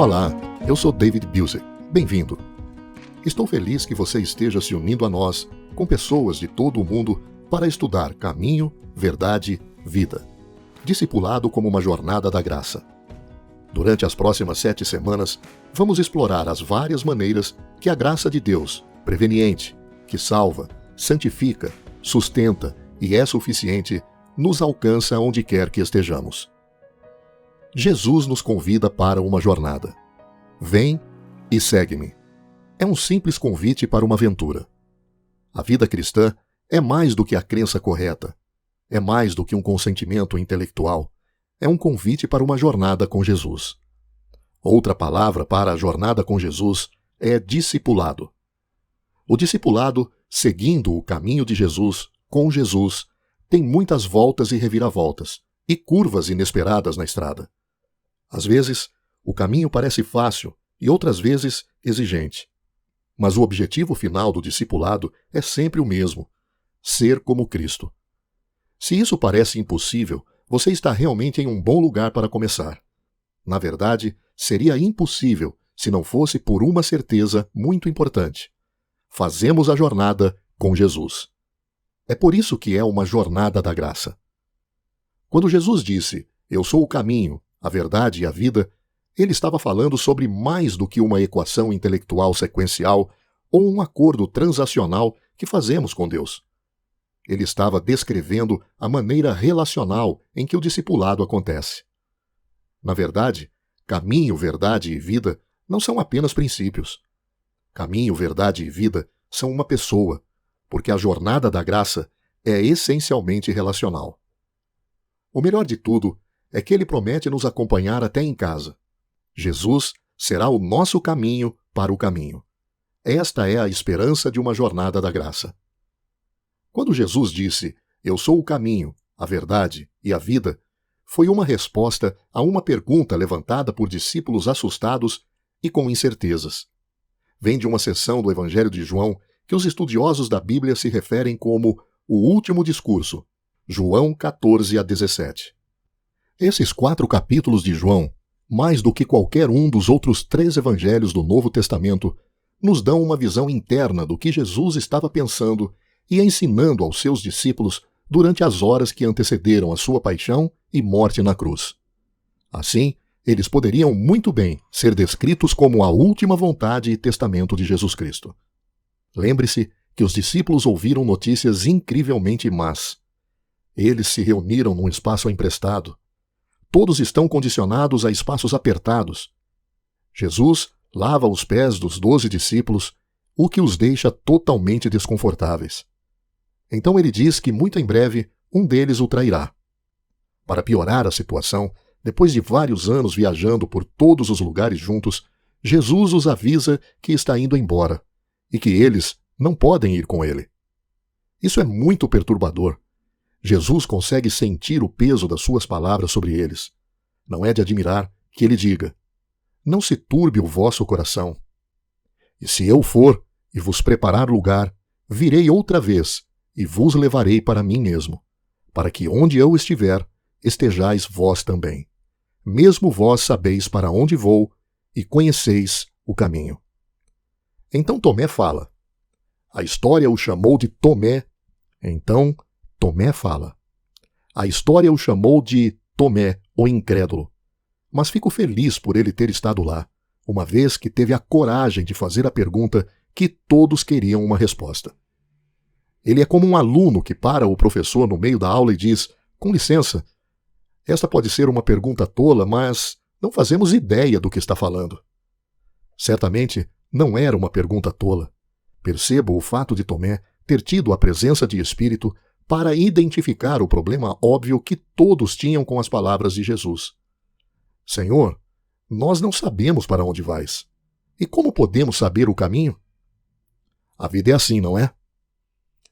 Olá, eu sou David Busey. Bem-vindo. Estou feliz que você esteja se unindo a nós, com pessoas de todo o mundo, para estudar caminho, verdade, vida. Discipulado como uma jornada da graça. Durante as próximas 7 semanas, vamos explorar as várias maneiras que a graça de Deus, preveniente, que salva, santifica, sustenta e é suficiente, nos alcança onde quer que estejamos. Jesus nos convida para uma jornada. Vem e segue-me. É um simples convite para uma aventura. A vida cristã é mais do que a crença correta. É mais do que um consentimento intelectual. É um convite para uma jornada com Jesus. Outra palavra para a jornada com Jesus é discipulado. O discipulado, seguindo o caminho de Jesus, com Jesus, tem muitas voltas e reviravoltas, e curvas inesperadas na estrada. Às vezes, o caminho parece fácil e outras vezes exigente. Mas o objetivo final do discipulado é sempre o mesmo: ser como Cristo. Se isso parece impossível, você está realmente em um bom lugar para começar. Na verdade, seria impossível se não fosse por uma certeza muito importante: fazemos a jornada com Jesus. É por isso que é uma jornada da graça. Quando Jesus disse, "Eu sou o caminho, a verdade e a vida", ele estava falando sobre mais do que uma equação intelectual sequencial ou um acordo transacional que fazemos com Deus. Ele estava descrevendo a maneira relacional em que o discipulado acontece. Na verdade, caminho, verdade e vida não são apenas princípios. Caminho, verdade e vida são uma pessoa, porque a jornada da graça é essencialmente relacional. O melhor de tudo é que ele promete nos acompanhar até em casa. Jesus será o nosso caminho para o caminho. Esta é a esperança de uma jornada da graça. Quando Jesus disse, "Eu sou o caminho, a verdade e a vida", foi uma resposta a uma pergunta levantada por discípulos assustados e com incertezas. Vem de uma seção do Evangelho de João que os estudiosos da Bíblia se referem como o último discurso, João 14 a 17. Esses 4 capítulos de João, mais do que qualquer um dos outros 3 evangelhos do Novo Testamento, nos dão uma visão interna do que Jesus estava pensando e ensinando aos seus discípulos durante as horas que antecederam a sua paixão e morte na cruz. Assim, eles poderiam muito bem ser descritos como a última vontade e testamento de Jesus Cristo. Lembre-se que os discípulos ouviram notícias incrivelmente más. Eles se reuniram num espaço emprestado. Todos estão condicionados a espaços apertados. Jesus lava os pés dos 12 discípulos, o que os deixa totalmente desconfortáveis. Então ele diz que muito em breve um deles o trairá. Para piorar a situação, depois de vários anos viajando por todos os lugares juntos, Jesus os avisa que está indo embora e que eles não podem ir com ele. Isso é muito perturbador. Jesus consegue sentir o peso das suas palavras sobre eles. Não é de admirar que ele diga, "Não se turbe o vosso coração. E se eu for e vos preparar lugar, virei outra vez e vos levarei para mim mesmo, para que onde eu estiver, estejais vós também. Mesmo vós sabeis para onde vou e conheceis o caminho." Então Tomé fala. A história o chamou de Tomé. Então Tomé fala. A história o chamou de Tomé, o incrédulo. Mas fico feliz por ele ter estado lá, uma vez que teve a coragem de fazer a pergunta que todos queriam uma resposta. Ele é como um aluno que para o professor no meio da aula e diz, "Com licença, esta pode ser uma pergunta tola, mas não fazemos ideia do que está falando." Certamente não era uma pergunta tola. Percebo o fato de Tomé ter tido a presença de Espírito para identificar o problema óbvio que todos tinham com as palavras de Jesus. "Senhor, nós não sabemos para onde vais. E como podemos saber o caminho?" A vida é assim, não é?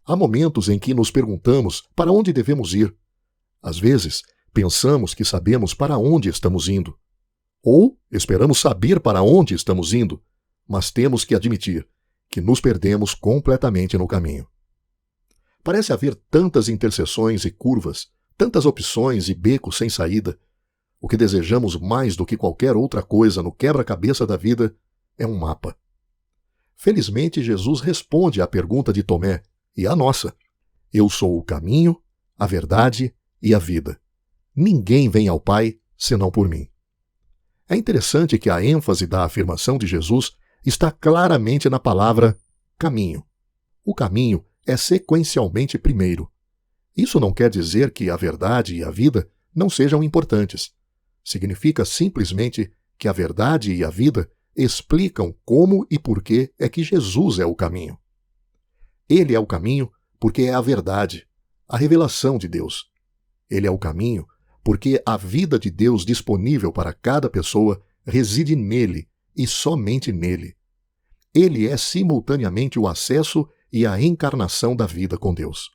Há momentos em que nos perguntamos para onde devemos ir. Às vezes, pensamos que sabemos para onde estamos indo. Ou esperamos saber para onde estamos indo, mas temos que admitir que nos perdemos completamente no caminho. Parece haver tantas interseções e curvas, tantas opções e becos sem saída. O que desejamos mais do que qualquer outra coisa no quebra-cabeça da vida é um mapa. Felizmente, Jesus responde à pergunta de Tomé e à nossa. Eu sou o caminho, a verdade e a vida. Ninguém vem ao Pai senão por mim. É interessante que a ênfase da afirmação de Jesus está claramente na palavra caminho. O caminho é sequencialmente primeiro. Isso não quer dizer que a verdade e a vida não sejam importantes. Significa simplesmente que a verdade e a vida explicam como e por que é que Jesus é o caminho. Ele é o caminho porque é a verdade, a revelação de Deus. Ele é o caminho porque a vida de Deus disponível para cada pessoa reside nele e somente nele. Ele é simultaneamente o acesso e a encarnação da vida com Deus.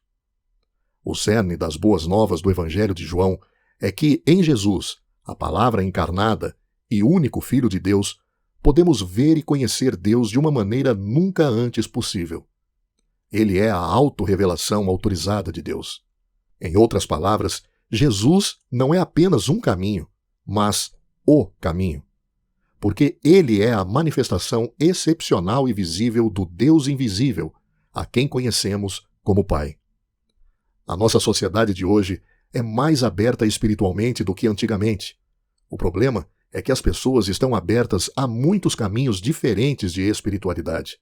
O cerne das boas novas do Evangelho de João é que, em Jesus, a palavra encarnada e único Filho de Deus, podemos ver e conhecer Deus de uma maneira nunca antes possível. Ele é a autorrevelação autorizada de Deus. Em outras palavras, Jesus não é apenas um caminho, mas o caminho. Porque ele é a manifestação excepcional e visível do Deus invisível, a quem conhecemos como Pai. A nossa sociedade de hoje é mais aberta espiritualmente do que antigamente. O problema é que as pessoas estão abertas a muitos caminhos diferentes de espiritualidade.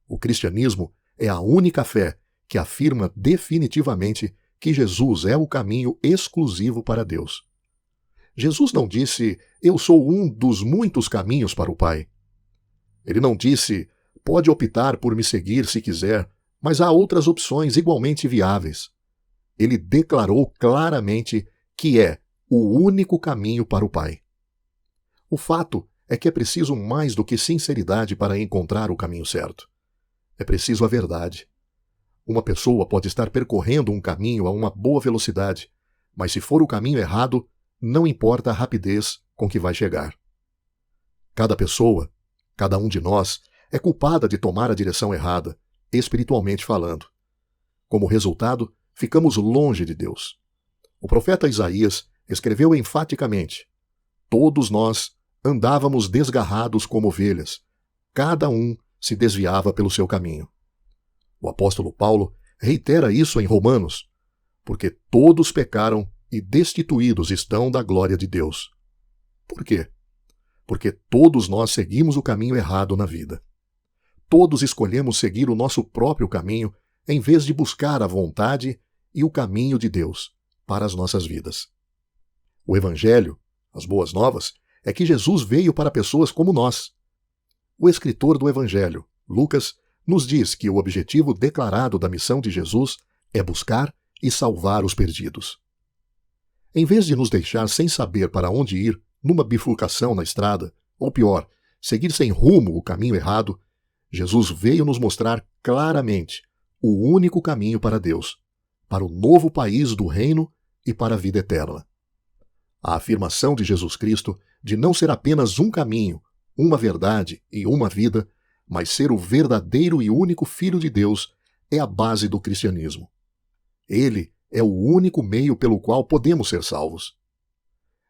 O cristianismo é a única fé que afirma definitivamente que Jesus é o caminho exclusivo para Deus. Jesus não disse, eu sou um dos muitos caminhos para o Pai. Ele não disse, pode optar por me seguir se quiser, mas há outras opções igualmente viáveis. Ele declarou claramente que é o único caminho para o Pai. O fato é que é preciso mais do que sinceridade para encontrar o caminho certo. É preciso a verdade. Uma pessoa pode estar percorrendo um caminho a uma boa velocidade, mas se for o caminho errado, não importa a rapidez com que vai chegar. Cada pessoa, cada um de nós, é culpada de tomar a direção errada, espiritualmente falando. Como resultado, ficamos longe de Deus. O profeta Isaías escreveu enfaticamente: todos nós andávamos desgarrados como ovelhas, cada um se desviava pelo seu caminho. O apóstolo Paulo reitera isso em Romanos, porque todos pecaram e destituídos estão da glória de Deus. Por quê? Porque todos nós seguimos o caminho errado na vida. Todos escolhemos seguir o nosso próprio caminho em vez de buscar a vontade e o caminho de Deus para as nossas vidas. O Evangelho, as boas novas, é que Jesus veio para pessoas como nós. O escritor do Evangelho, Lucas, nos diz que o objetivo declarado da missão de Jesus é buscar e salvar os perdidos. Em vez de nos deixar sem saber para onde ir, numa bifurcação na estrada, ou pior, seguir sem rumo o caminho errado, Jesus veio nos mostrar claramente o único caminho para Deus, para o novo país do reino e para a vida eterna. A afirmação de Jesus Cristo de não ser apenas um caminho, uma verdade e uma vida, mas ser o verdadeiro e único Filho de Deus é a base do cristianismo. Ele é o único meio pelo qual podemos ser salvos.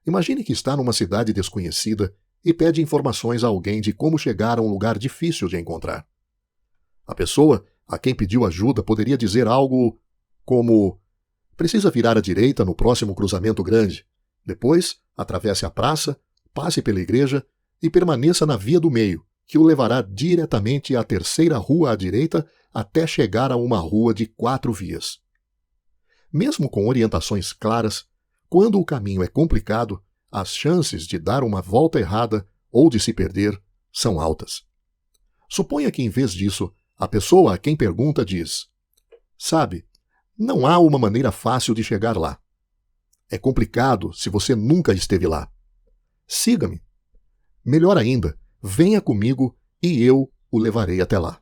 Imagine que está numa cidade desconhecida e pede informações a alguém de como chegar a um lugar difícil de encontrar. A pessoa a quem pediu ajuda poderia dizer algo como: precisa virar à direita no próximo cruzamento grande, depois atravesse a praça, passe pela igreja e permaneça na via do meio, que o levará diretamente à terceira rua à direita até chegar a uma rua de 4 vias. Mesmo com orientações claras, quando o caminho é complicado, as chances de dar uma volta errada ou de se perder são altas. Suponha que, em vez disso, a pessoa a quem pergunta diz: sabe, não há uma maneira fácil de chegar lá. É complicado se você nunca esteve lá. Siga-me. Melhor ainda, venha comigo e eu o levarei até lá.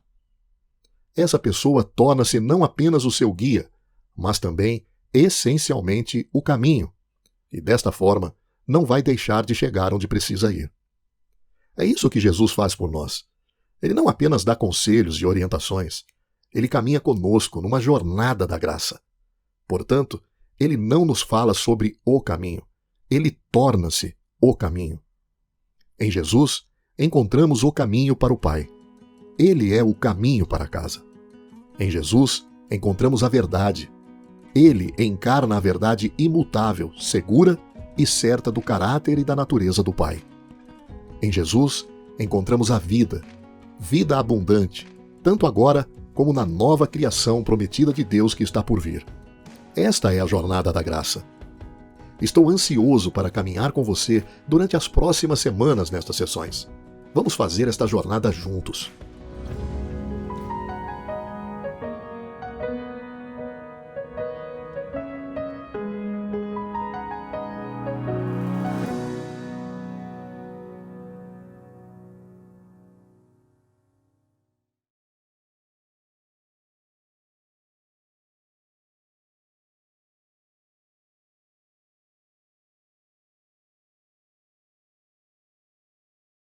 Essa pessoa torna-se não apenas o seu guia, mas também, essencialmente, o caminho, e desta forma não vai deixar de chegar onde precisa ir. É isso que Jesus faz por nós. Ele não apenas dá conselhos e orientações, ele caminha conosco numa jornada da graça. Portanto, ele não nos fala sobre o caminho, Ele torna-se o caminho. Em Jesus, encontramos o caminho para o Pai. Ele é o caminho para casa. Em Jesus, encontramos a verdade. Ele encarna a verdade imutável, segura e certa do caráter e da natureza do Pai. Em Jesus, encontramos a vida, vida abundante, tanto agora como na nova criação prometida de Deus que está por vir. Esta é a jornada da graça. Estou ansioso para caminhar com você durante as próximas semanas nestas sessões. Vamos fazer esta jornada juntos.